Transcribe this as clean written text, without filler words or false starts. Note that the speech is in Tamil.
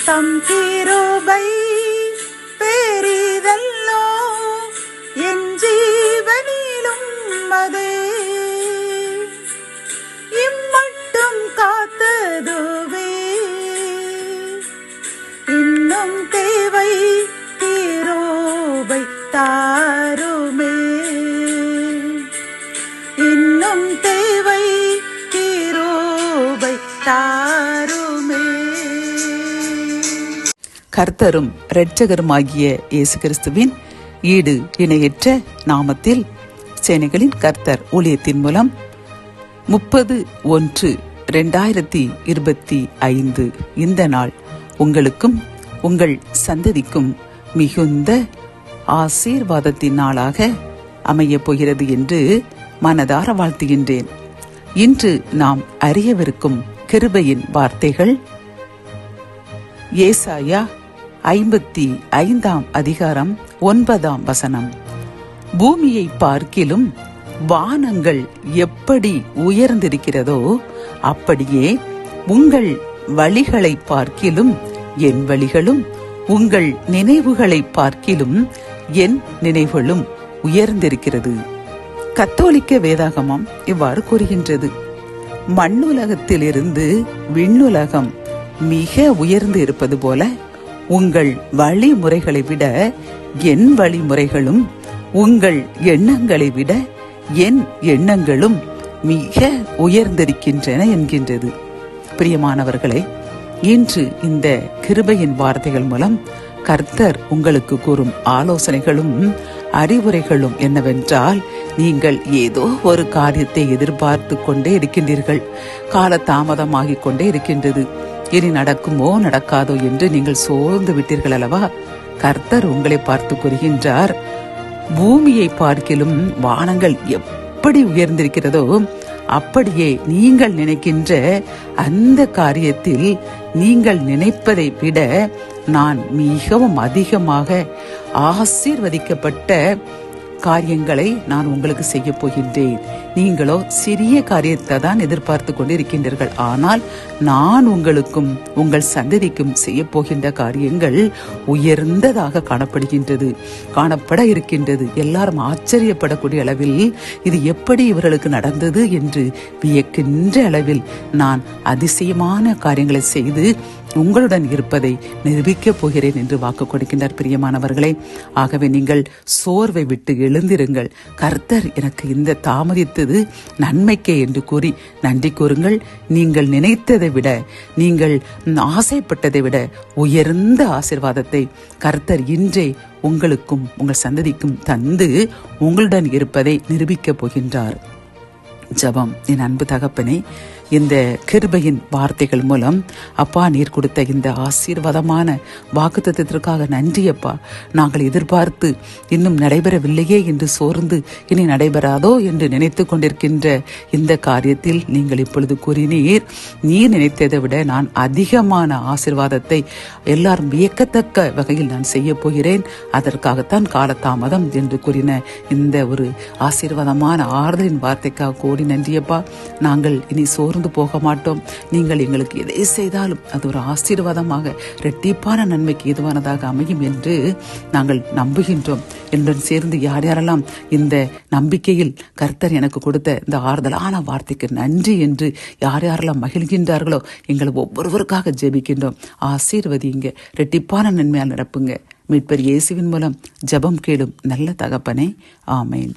தம் கிருபை பெரிதல்லோ என் ஜீவனிலும் அதே இம்மட்டும் காத்ததுவே இன்னும் தேவை கிருபை தாருமே இன்னும் தேவை கிருபை தாருமே. கர்த்தரும் இரட்சகருமாகிய இயேசு கிறிஸ்துவின் ஈடு இணையற்ற நாமத்தில் சேனைகளின் கர்த்தர் ஊழியத்தின் மூலம் 30/1/2025 இந்த நாள் உங்களுக்கும் உங்கள் சந்ததிக்கும் மிகுந்த ஆசீர்வாதத்தின் நாளாக அமையப் போகிறது என்று மனதார வாழ்த்துகின்றேன். இன்று நாம் அறியவிருக்கும் கிருபையின் வார்த்தைகள் ஏசாயா 55 அதிகாரம் 9 பூமியை பார்க்கிலும் வானங்கள் எப்படி உயர்ந்திருக்கிறதோ அப்படியே உங்கள் வழிகளை பார்க்கிலும் என் வழிகளும் உங்கள் நினைவுகளை பார்க்கிலும் என் நினைவுகளும் உயர்ந்திருக்கிறது. கத்தோலிக்க வேதாகமம் இவ்வாறு கூறுகின்றது. மண்ணுலகத்திலிருந்து விண்ணுலகம் மிக உயர்ந்து இருப்பது போல உங்கள் வழிமுறைகளை விட என் வழிமுறைகளும் உங்கள் எண்ணங்களை விட என் எண்ணங்களும் மிக உயர்ந்திருக்கின்றன என்கின்றது. பிரியமானவர்களே, இன்று இந்த கிருபையின் வார்த்தைகள் மூலம் கர்த்தர் உங்களுக்கு கூறும் ஆலோசனைகளும் அறிவுரைகளும் என்னவென்றால், நீங்கள் ஏதோ ஒரு காரியத்தை எதிர்பார்த்து கொண்டே இருக்கின்றீர்கள். கால தாமதமாகிக் கொண்டே இருக்கின்றது. இனி நடக்குமோ நடக்காதோ என்று நீங்கள் சோர்ந்து விட்டீர்கள் அல்லவா? கர்த்தர் உங்களை பார்த்து கூறுகின்றார், பூமியை பார்க்கிலும் வானங்கள் எப்படி உயர்ந்திருக்கிறதோ அப்படியே நீங்கள் நினைக்கின்ற அந்த காரியத்தில் நீங்கள் நினைப்பதை விட நான் மிகவும் அதிகமாக ஆசீர்வதிக்கப்பட்ட காரியங்களை நான் உங்களுக்கு செய்ய போகின்றேன். நீங்களோ சிறிய காரியத்தை தான் எதிர்பார்த்து கொண்டிருக்கின்றீர்கள். ஆனால் நான் உங்களுக்கும் உங்கள் சந்ததிக்கும் செய்ய போகின்ற காரியங்கள் உயர்ந்ததாக காணப்பட இருக்கின்றது. எல்லாரும் ஆச்சரியப்படக்கூடிய அளவில் இது எப்படி இவர்களுக்கு நடந்தது என்று வியக்கின்ற அளவில் நான் அதிசயமான காரியங்களை செய்து உங்களுடன் இருப்பதை நிரூபிக்கப் போகிறேன் என்று வாக்கு கொடுக்கின்றார். பிரியமானவர்களே, ஆகவே நீங்கள் சோர்வை விட்டு எழுந்திருங்கள். கர்த்தர் எனக்கு இந்த தாமதித்தது நன்மைக்கே என்று கூறி நன்றி கூறுங்கள். நீங்கள் நினைத்ததை விட, நீங்கள் ஆசைப்பட்டதை விட உயர்ந்த ஆசீர்வாதத்தை கர்த்தர் இன்றே உங்களுக்கும் உங்கள் சந்ததிக்கும் தந்து உங்களுடன் இருப்பதை நிரூபிக்கப் போகின்றார். ஜெபம். என் அன்பு தகப்பனே, இந்த கிருபையின் வார்த்தைகள் மூலம் அப்பா நீர் கொடுத்த இந்த ஆசீர்வாதமான வாக்குத்தத்தத்திற்காக நன்றி அப்பா. நாங்கள் எதிர்பார்த்து இன்னும் நடைபெறவில்லையே என்று சோர்ந்து இனி நடைபெறாதோ என்று நினைத்து கொண்டிருக்கின்ற இந்த காரியத்தில் நீங்கள் இப்பொழுது கூறினீர், நீர் நினைத்ததை விட நான் அதிகமான ஆசீர்வாதத்தை எல்லாரும் வியக்கத்தக்க வகையில் நான் செய்ய போகிறேன். அதற்காகத்தான் காலதாமதம் என்று கூறின இந்த ஒரு ஆசீர்வாதமான ஆறுதலின் வார்த்தைக்காக கோடி நன்றியப்பா. நாங்கள் இனி சோர்ந்து போக மாட்டோம். நீங்கள் எங்களுக்கு எதை செய்தாலும் அது ஒரு ஆசீர்வாதமாக இரட்டிப்பான நன்மைக்கு ஏதுவானதாக அமையும் என்று நாங்கள் நம்புகின்றோம். என்னுடன் சேர்ந்து யார் யாரெல்லாம் இந்த நம்பிக்கையில் கர்த்தர் எனக்கு கொடுத்த இந்த ஆறுதலான வார்த்தைக்கு நன்றி என்று யார் யாரெல்லாம் மகிழ்கின்றார்களோ எங்களை ஒவ்வொருவருக்காக ஜெபிக்கின்றோம். ஆசீர்வதிங்க, இரட்டிப்பான நன்மையால் நடப்புங்க. மீட்பர் இயேசுவின் மூலம் ஜெபம் கேளும் நல்ல தகப்பனே, ஆமேன்.